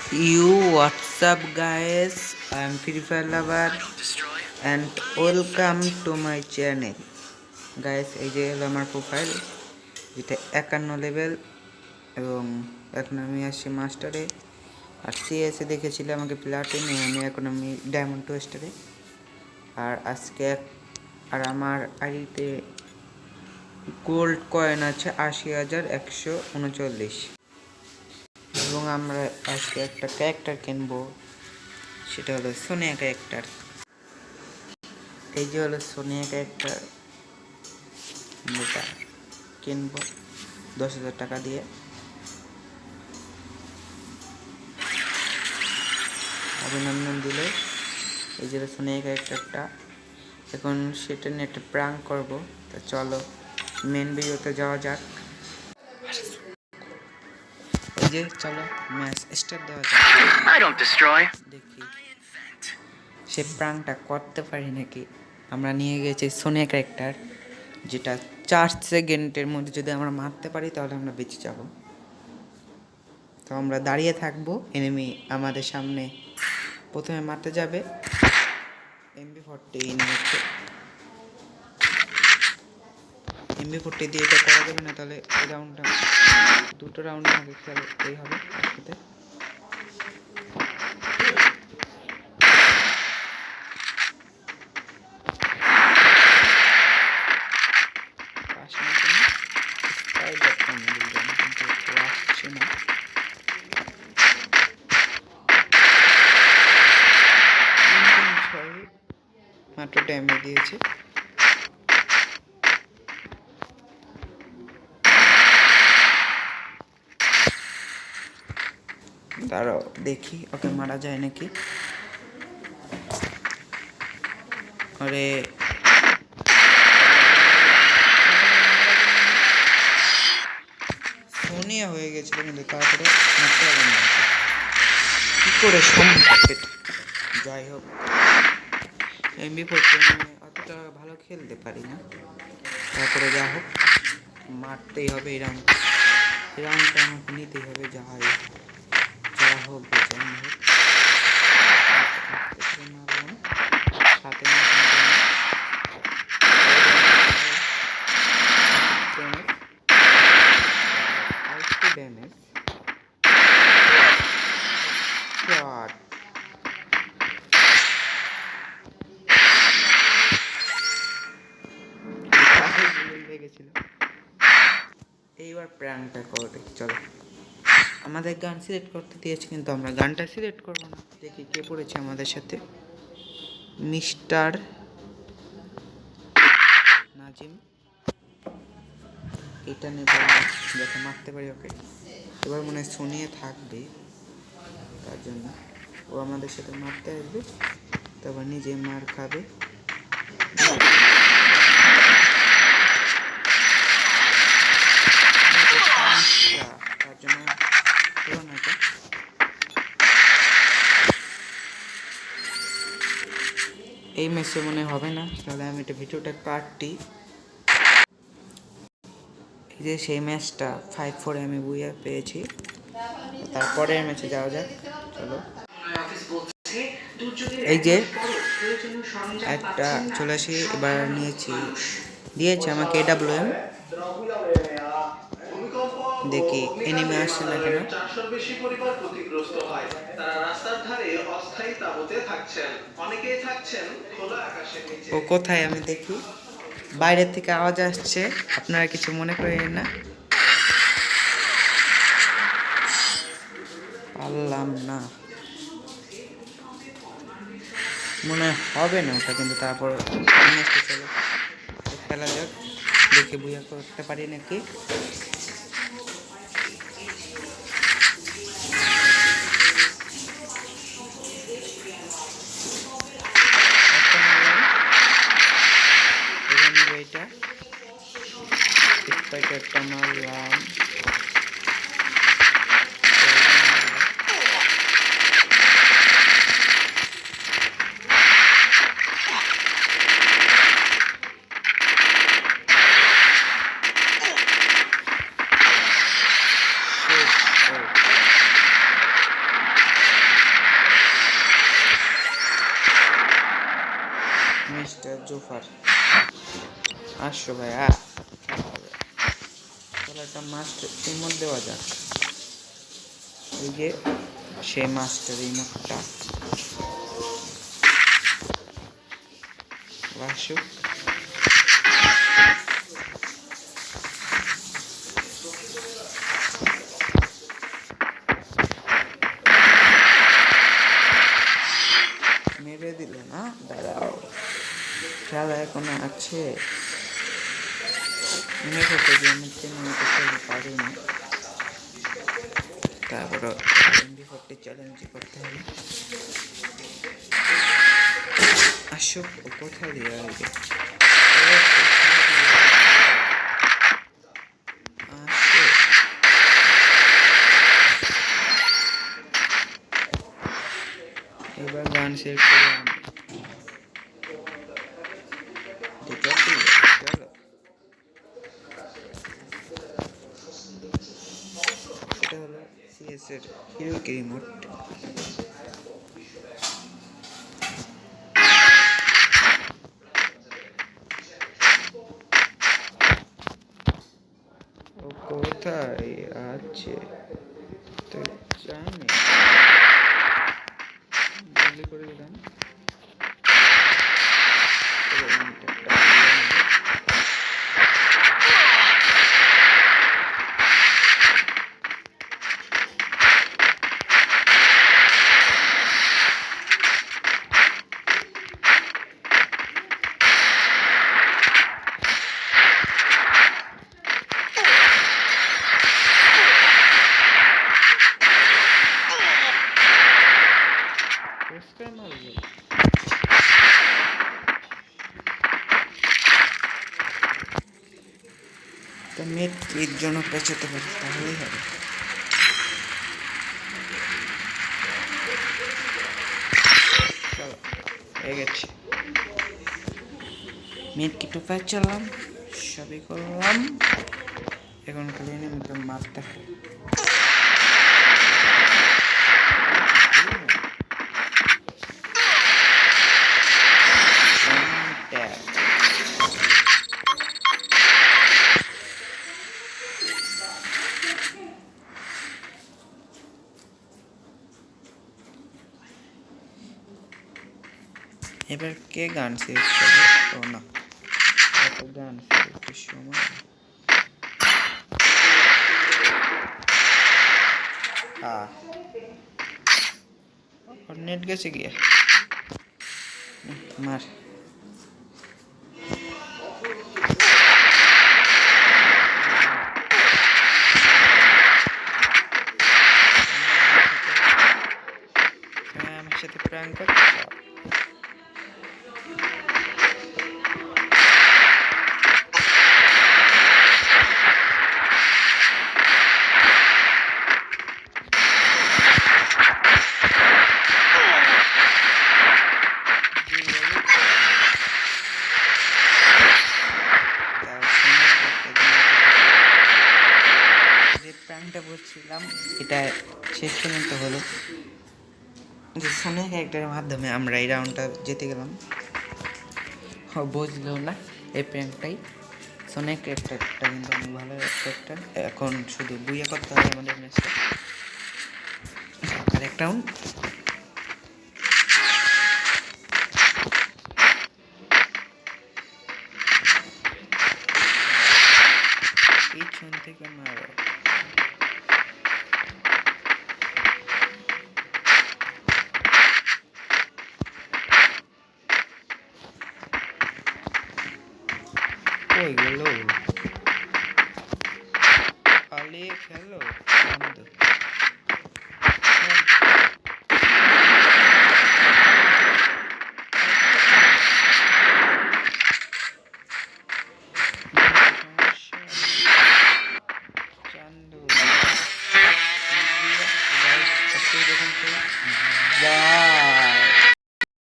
What's up, guys? I'm Free Fire Lover and welcome to my channel. Guys, এই যে হলো আমার profile, যেটা 51 লেভেল এবং এখন আমি আসছি মাস্টারে। আর সিএসে দেখেছিল আমাকে প্লাটিনে, এখন আমি ডায়মন্ড 2 স্টারে। আর আজকে আমার আইডিতে গোল্ড কয়েন আছে 80,139 এবং আমরা আজকে একটা ক্যারেক্টার কিনবো, সেটা হলো সোনিয়া ক্যারেক্টার। এই যে হলো সোনিয়া ক্যারেক্টার, যেটা কিনবো 10,000 টাকা দিয়ে। অভিনন্দন দিলে এই যে সোনিয়া ক্যারেক্টারটা, এখন সেটা নিয়ে একটা প্র্যাঙ্ক করবো। তা চলো মেন ভিডিওতে যাওয়া যাক। এই যে চলো ম্যাচ স্টার্ট দেওয়া যাক, দেখি সে প্র্যাঙ্কটা করতে পারি নাকি। আমরা নিয়ে গেছি সোনিয়া ক্যারেক্টার, যেটা 4 সেকেন্ডের মধ্যে যদি আমরা মারতে পারি তাহলে আমরা বেঁচে যাব। তো আমরা দাঁড়িয়ে থাকবো, এনিমি আমাদের সামনে প্রথমে মারতে যাবে। MP40 নিচ্ছে, MP40 দিয়ে এটা করা যাবে না, তাহলে এই রাউন্ডটা দুটো রাউন্ড আমাকে খেলতেই হবে একসাথে। মাত্র ড্যামেজ দিয়েছে। দাঁড়াও দেখি ওকে মারা যায় নাকি। আরে সোনিয়া হয়ে গেছিল, কিন্তু তারপরে মারতে হবে না, কি করে সম্ভব। যাই হোক, MP40 আমি অতটা ভালো খেলতে পারি না, তারপরে যা হোক মারতেই হবে। এই রাউন্ডটা আমাকে নিতেই হবে, যা হয় যা হোক যাই হোক। সাথে ড্যামেজ শট। লেগেছিল। এইবার প্র্যাঙ্কটা করবে, চলো। আমাদের গান সিলেক্ট করতে দিয়েছে, কিন্তু আমরা গানটা সিলেক্ট করবো না। দেখি কে পড়েছে আমাদের সাথে। মিস্টার নাজিম, এটা নেব যাতে মারতে পারি ওকে। এবার মনে হয় সোনিয়া থাকবে, তার জন্য ও আমাদের সাথে মারতে আসবে, তারপর নিজে মার খাবে। তার জন্য এই ম্যাচে মনে হবে না, তাহলে আমি এটা ভিডিওটা কাটটি। এই যে সেই ম্যাচটা 5-4 আমি বুয়া পেয়েছি। তারপরের ম্যাচে যাওয়া যাক, চলো। এই যে একটা চলে আসি, এবার দিয়েছে আমাকে AWM। দেখি এনিমি আসছে না কেন। ও কোথায় আমি দেখি, বাইরের থেকে আওয়াজ আসছে, আপনারা কিছু মনে করেন না। পারলাম না, মনে হবে না ওটা, কিন্তু তারপর চলো খেলা যাক, দেখে বুঝা করতে পারি নাকি। একটা মারলাম, মিস্টার জোফার আসো ভাই তাহলে একটা মাস্টার ইমোট দেওয়া যাক। এই যে সেই মাস্টার ইমোটটা আসুক। মেরে দিল না, দাঁড়াও, খেলা এখনো আছে। পারিনি, তারপরে চ্যালেঞ্জ করতে হবে। আসুক, কোথায় দিয়ে আসবে? এবার গান শেষ করে চলো। এটা হলো সিএস এর হিরো রিমোট। ও কোথায় আছে তো জানি, গুলি করে দিলাম। নেট এর জন্য পেছাতে পারি, তাহলেই হবে। চলো, হয়ে গেছে। নেট কিছু পেঁচালাম, সবই করলাম। এখন খালি মারতে হবে। এবার কে গান শেষ করবে? ও না, গান শেষ সময় নেট গেছে গিয়ে মার। আমার সাথে প্র্যাঙ্ক করতে চাও? বলছিলাম এটা শেষ পর্যন্ত হলো যে সোনিয়া ক্যারেক্টারের মাধ্যমে আমরা এই রাউন্ডটা জিতে গেলাম। বুঝলো না এই প্র্যাঙ্কটাই। সোনিয়া ক্যারেক্টারটা কিন্তু অনেক ভালো ক্যারেক্টার। এখন শুধু বুইয়া করতে হবে আমাদের ম্যাচটা। আর এক রাউন্ড পিছন থেকে মারো। কই গেল? পালিয়ে খেলো বন্ধু।